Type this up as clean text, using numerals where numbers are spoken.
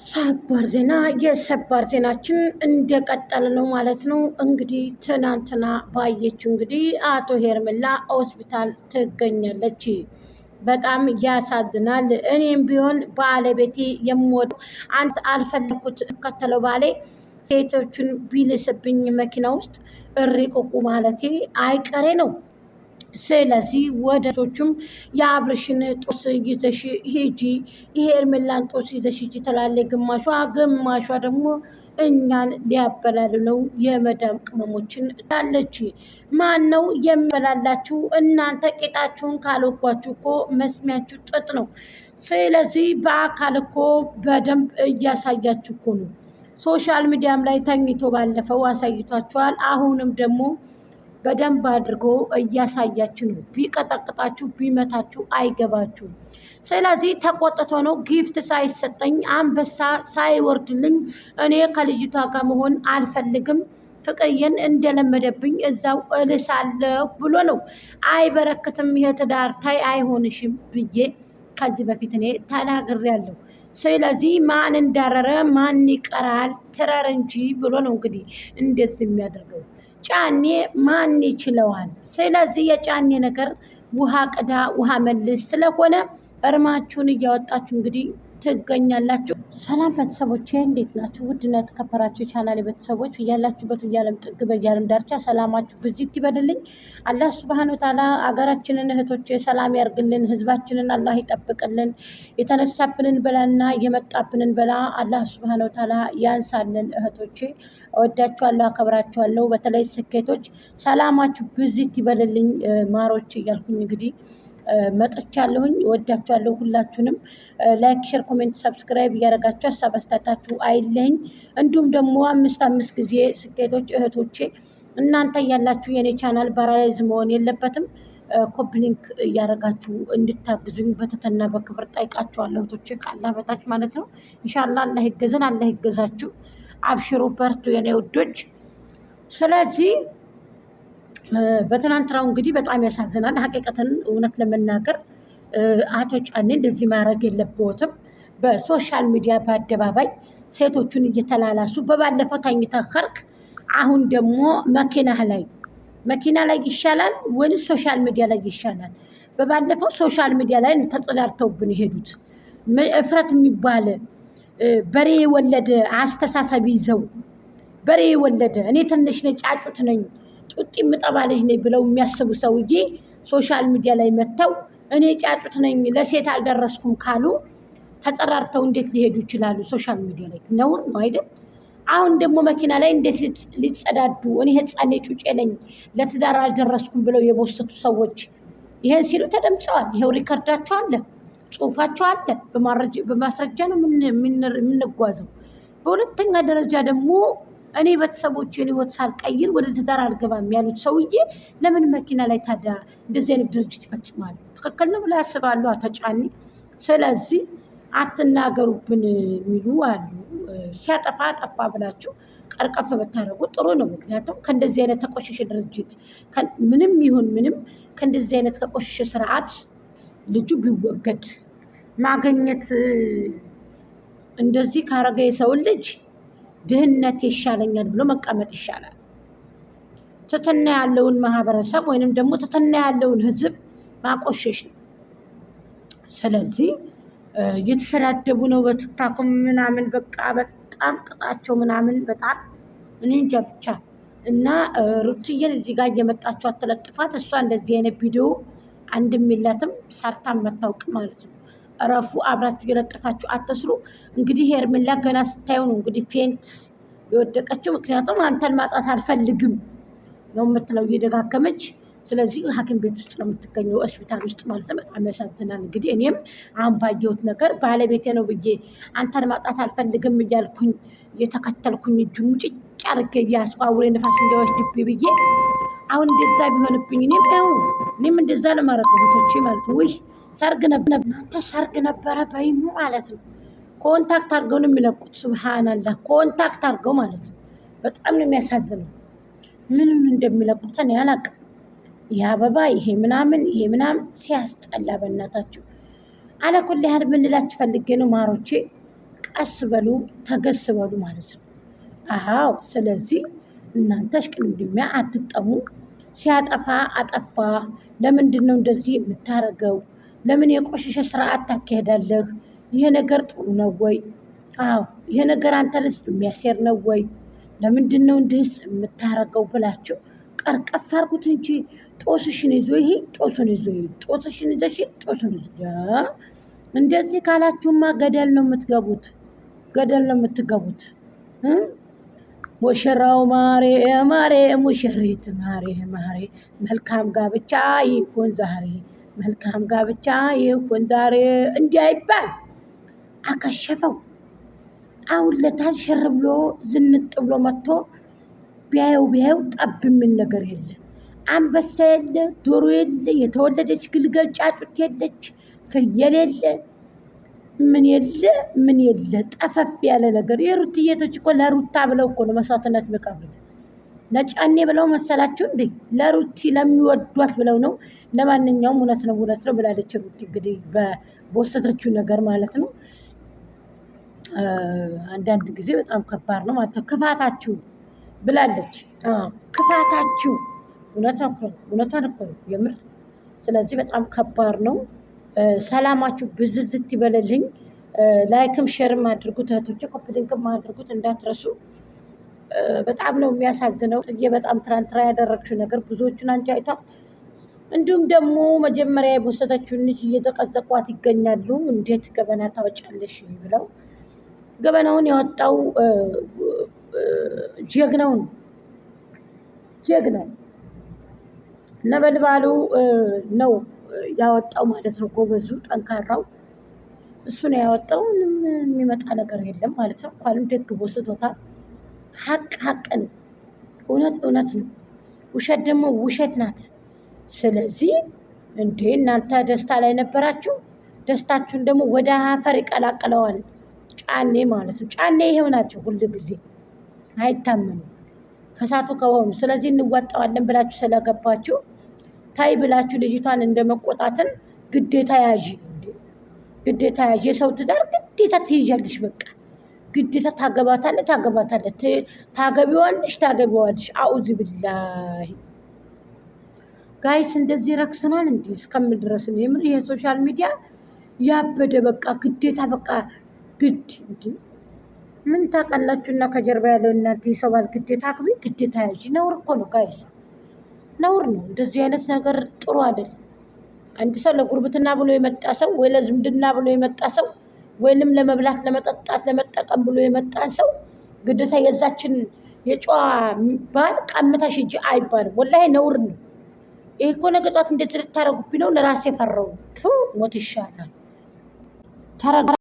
ሰበር ዜና የሰበር ዜናችን እንደቀጠለ ነው ማለት ነው። እንግዲህ ትናንትና ባየችው እንግዲህ አቶ ሄርሜላ ሆስፒታል ትገኛለች። በጣም ያሳዝናል። እኔም ቢሆን ባለቤቴ የምወደው አንተ አልፈለኩት እከተለው ባሌ ሴቶችን ቢልስብኝ መኪና ውስጥ እሪ ቁቁ ማለቴ አይቀሬ ነው። ስለዚህ ወደ ሶቹም የአብርሽን ጦስ ይዘሽ ሂጂ፣ የሄርሜላን ጦስ ይዘሽ ሂጂ ትላለች። ግማሿ ደግሞ እኛን ሊያበላሉ ነው የመዳም ቅመሞችን ትላለች። ማን ነው የሚበላላችሁ? እናንተ ቄጣችሁን ካልወጓችሁ እኮ መስሚያችሁ ጥጥ ነው። ስለዚህ በአካል እኮ በደንብ እያሳያችሁ እኮ ነው። ሶሻል ሚዲያም ላይ ተኝቶ ባለፈው አሳይቷችኋል። አሁንም ደግሞ በደንብ አድርጎ እያሳያችሁ ነው። ቢቀጠቅጣችሁ ቢመታችሁ አይገባችሁም። ስለዚህ ተቆጥቶ ነው ጊፍት ሳይሰጠኝ አንበሳ ሳይወርድልኝ እኔ ከልጅቷ ጋር መሆን አልፈልግም፣ ፍቅርዬን እንደለመደብኝ እዛው እልሳለሁ ብሎ ነው። አይበረክትም ይሄ ትዳር ታይ አይሆንሽም ብዬ ከዚህ በፊት እኔ ተናግሬያለሁ። ስለዚህ ማን እንዳረረ ማን ይቀራል ትረር እንጂ ብሎ ነው እንግዲህ እንደዚህ የሚያደርገው። ጫኔ ማን ይችለዋል? ስለዚህ የጫኔ ነገር ውሃ ቅዳ ውሃ መልስ ስለሆነ እርማችሁን እያወጣችሁ እንግዲህ ትገኛላችሁ። ሰላም ቤተሰቦቼ እንዴት ናችሁ? ውድና የተከበራችሁ የቻናሌ ቤተሰቦች እያላችሁበት እያለም ጥግ በያለም ዳርቻ ሰላማችሁ ብዚት ይበድልኝ። አላህ ሱብሃነሁ ወተዓላ አገራችንን እህቶቼ ሰላም ያርግልን፣ ህዝባችንን አላህ ይጠብቅልን፣ የተነሳብንን በላና የመጣብንን በላ አላህ ሱብሃነሁ ወተዓላ ያንሳልን። እህቶቼ እወዳችኋለሁ፣ አከብራችኋለሁ። በተለይ ስኬቶች ሰላማችሁ ብዚት ይበልልኝ ማሮች እያልኩኝ እንግዲህ መጥቻለሁኝ። እወዳችኋለሁ ሁላችሁንም። ላይክ፣ ሼር፣ ኮሜንት፣ ሰብስክራይብ እያደረጋችሁ ሀሳብ አስተያየታችሁ አይለኝ። እንዲሁም ደግሞ አምስት ጊዜ ስኬቶች እህቶቼ እናንተ ያላችሁ የኔ ቻናል ባራላይዝ መሆን የለበትም። ኮፕሊንክ እያደረጋችሁ እንድታግዙኝ በትህትና በክብር ጠይቃችኋለሁ እህቶቼ፣ ካላህ በታች ማለት ነው። ኢንሻአላህ አላህ ይገዘን፣ አላህ ይገዛችሁ። አብሽሩ በርቱ የኔ ውዶች። ስለዚህ በትናንትናው እንግዲህ በጣም ያሳዝናል። ሀቂቀትን እውነት ለመናገር አቶ ጫኔ እንደዚህ ማድረግ የለብዎትም። በሶሻል ሚዲያ በአደባባይ ሴቶቹን እየተላላሱ በባለፈው ተኝተህ ከርክ፣ አሁን ደግሞ መኪና ላይ ይሻላል ወይስ ሶሻል ሚዲያ ላይ ይሻላል? በባለፈው ሶሻል ሚዲያ ላይ ተጽዳርተውብን የሄዱት እፍረት የሚባል በሬ የወለደ አስተሳሰብ ይዘው በሬ የወለደ እኔ ትንሽ ነኝ ጫጩት ነኝ ጡጥ የምጠባ ልጅ ነኝ ብለው የሚያስቡ ሰውዬ ሶሻል ሚዲያ ላይ መጥተው እኔ ጫጩት ነኝ ለሴት አልደረስኩም ካሉ ተጠራርተው እንዴት ሊሄዱ ይችላሉ? ሶሻል ሚዲያ ላይ ነውር ነው አይደል? አሁን ደግሞ መኪና ላይ እንዴት ሊጸዳዱ እኔ ህፃኔ ጩጬ ነኝ ለትዳር አልደረስኩም ብለው የቦሰቱ ሰዎች ይሄን ሲሉ ተደምጸዋል። ይሄው ሪከርዳቸው አለ፣ ጽሁፋቸው አለ። በማስረጃ ነው የምንጓዘው። በሁለተኛ ደረጃ ደግሞ እኔ ቤተሰቦቼን ህይወት ሳልቀይር ወደ ትዳር አልገባም ያሉት ሰውዬ ለምን መኪና ላይ ታዲያ እንደዚህ አይነት ድርጅት ይፈጽማሉ? ትክክል ነው ብላ ያስባሉ አቶ ጫኔ። ስለዚህ አትናገሩብን የሚሉ አሉ። ሲያጠፋ ጠፋ ብላችሁ ቀርቀፍ ብታደርጉ ጥሩ ነው። ምክንያቱም ከእንደዚህ አይነት ተቆሸሸ ድርጅት ምንም ይሁን ምንም ከእንደዚህ አይነት ከቆሸሸ ስርዓት ልጁ ቢወገድ ማገኘት እንደዚህ ካረገ የሰውን ልጅ ድህነት ይሻለኛል ብሎ መቀመጥ ይሻላል። ትትና ያለውን ማህበረሰብ ወይንም ደግሞ ትትና ያለውን ህዝብ ማቆሸሽ ነው። ስለዚህ እየተሰዳደቡ ነው በቲክቶክ ምናምን፣ በቃ በጣም ቅጣቸው ምናምን በጣም እኔ እንጃ ብቻ። እና ሩትዬን እዚህ ጋር እየመጣችሁ አትለጥፋት። እሷ እንደዚህ አይነት ቪዲዮ አንድም የላትም ሰርታ መታወቅ ማለት ነው። እረፉ፣ አብራችሁ እየለጠፋችሁ አትስሩ። እንግዲህ ሄርሜላ ገና ስታየው ነው እንግዲህ ፌንት የወደቀችው። ምክንያቱም አንተን ማጣት አልፈልግም ነው የምትለው እየደጋገመች። ስለዚህ ሐኪም ቤት ውስጥ ነው የምትገኘው፣ ሆስፒታል ውስጥ ማለት ነው። በጣም ያሳዝናል። እንግዲህ እኔም አሁን ባየሁት ነገር ባለቤቴ ነው ብዬ አንተን ማጣት አልፈልግም እያልኩኝ እየተከተልኩኝ እጁን ሙጭጭ አድርጌ እያስኩ አውሬ ንፋስ እንዲወስድብኝ ብዬ አሁን እንደዛ ቢሆንብኝ እኔም እንደዛ ነው የማደርገው እህቶቼ ማለት ነው። ውይ ሰርግ ነበረ በይሙ ማለት ነው። ኮንታክት አድርገው ነው የሚለቁት። ሱብሃንአላህ ኮንታክት አድርገው ማለት ነው። በጣም ነው የሚያሳዝነው። ምንም እንደሚለቁት እኔ አላውቅም። ይህ አበባ ይሄ ምናምን ሲያስጠላ በእናታችሁ። አለኩል ያህል ምንላችሁ ፈልጌ ነው ማሮቼ። ቀስ በሉ ተገስ በሉ ማለት ነው። አዎ ስለዚህ እናንተ እሽቅድድሚያ አትግጠሙ። ሲያጠፋ አጠፋ፣ ለምንድን ነው እንደዚህ የምታረገው? ለምን የቆሸሸ ስርዓት ታካሄዳለህ? ይሄ ነገር ጥሩ ነው ወይ? አዎ ይሄ ነገር አንተ ልስ የሚያሴር ነው ወይ? ለምንድን ነው እንድህስ የምታረገው ብላችሁ ቀርቀፍ አርጉት እንጂ ጦስሽን ይዞ ይሄ ጦሱን ይዞ ይሄ ጦስሽን ይዘሽ ጦሱን ይዞ እንደዚህ ካላችሁማ ገደል ነው የምትገቡት፣ ገደል ነው የምትገቡት። ሙሽራው ማሬ ማሬ፣ ሙሽሪት ማሬ ማሬ፣ መልካም ጋብቻ ይሁን ዛሬ፣ መልካም ጋብቻ ይሁን ዛሬ እንዲህ አይባል። አከሸፈው። አሁን ለታች ሸር ብሎ ዝንጥ ብሎ መጥቶ ቢያየው ጠብ የሚል ነገር የለ። አንበሳ የለ፣ ዶሮ የለ፣ የተወለደች ግልገል ጫጩት የለች፣ ፍየል የለ፣ ምን የለ ጠፈፍ ያለ ነገር። የሩትዬቶች እኮ ለሩታ ብለው እኮ ነው መስዋዕትነት የሚከፍሉት። ለጫኔ ብለው መሰላችሁ እንዴ? ለሩቲ ለሚወዷት ብለው ነው። ለማንኛውም እውነት ነው ብላለች ሩቲ። እንግዲህ በወሰተችው ነገር ማለት ነው። አንዳንድ ጊዜ በጣም ከባድ ነው ማለት ነው። ክፋታችሁ ብላለች። ክፋታችሁ እውነቷን እኮ ነው የምር። ስለዚህ በጣም ከባድ ነው። ሰላማችሁ ብዝዝት ይበለልኝ። ላይክም ሼርም አድርጉት እህቶቼ፣ ኮፒሊንክም አድርጉት እንዳትረሱ። በጣም ነው የሚያሳዝነው። በጣም ትናንትና ያደረግሽው ነገር ብዙዎቹን አንቺ አይቷል። እንዲሁም ደግሞ መጀመሪያ የቦሰተችውን ልጅ እየዘቀዘቋት ይገኛሉ። እንዴት ገበና ታወጫለሽ ብለው ገበናውን ያወጣው ጀግናው ነበልባሉ ነው ያወጣው ማለት ነው። ጎበዙ ጠንካራው እሱ ነው ያወጣው። የሚመጣ ነገር የለም ማለት ነው። እንኳንም ደግ ቦስቶታል። ሀቅ ነው። እውነት ነው። ውሸት ደግሞ ውሸት ናት። ስለዚህ እንዴ እናንተ ደስታ ላይ ነበራችሁ። ደስታችሁን ደግሞ ወደ አፈር ይቀላቅለዋል ጫኔ ማለት ነው። ጫኔ ይሄው ናቸው ሁሉ ጊዜ አይታመኑ ከሳቱ ከሆኑ። ስለዚህ እንዋጣዋለን ብላችሁ ስለገባችሁ ታይ ብላችሁ ልጅቷን እንደመቆጣትን ግዴታ ያዥ። የሰው ትዳር ግዴታ ትይዣለሽ። በቃ ግዴታ ታገባታለች። ታገቢዋለሽ። አኡዝ ብላሂ ጋይስ፣ እንደዚህ ረክሰናል እንዲ እስከምል ድረስ ነው የምር። የሶሻል ሚዲያ ያበደ በቃ ግዴታ በቃ ግድ እንዲ ምን ታውቃላችሁና ከጀርባ ያለው እናንተ ይሰባል። ግዴታ አክቢ፣ ግዴታ ያዥ። ነውር እኮ ነው ጋይስ፣ ነውር ነው። እንደዚህ አይነት ነገር ጥሩ አይደለም። አንድ ሰው ለጉርብትና ብሎ የመጣ ሰው ወይ ለዝምድና ብሎ የመጣ ሰው ወይንም ለመብላት ለመጠጣት ለመጠቀም ብሎ የመጣ ሰው ግዴታ የዛችን የጨዋ ባል ቀምተሽ እጅ አይባልም። ወላሂ ነውር ነው። ይሄ እኮ ነገ ጧት እንደዚህ ልታረጉብኝ ነው። ለራሴ ፈራው። ሞት ይሻላል።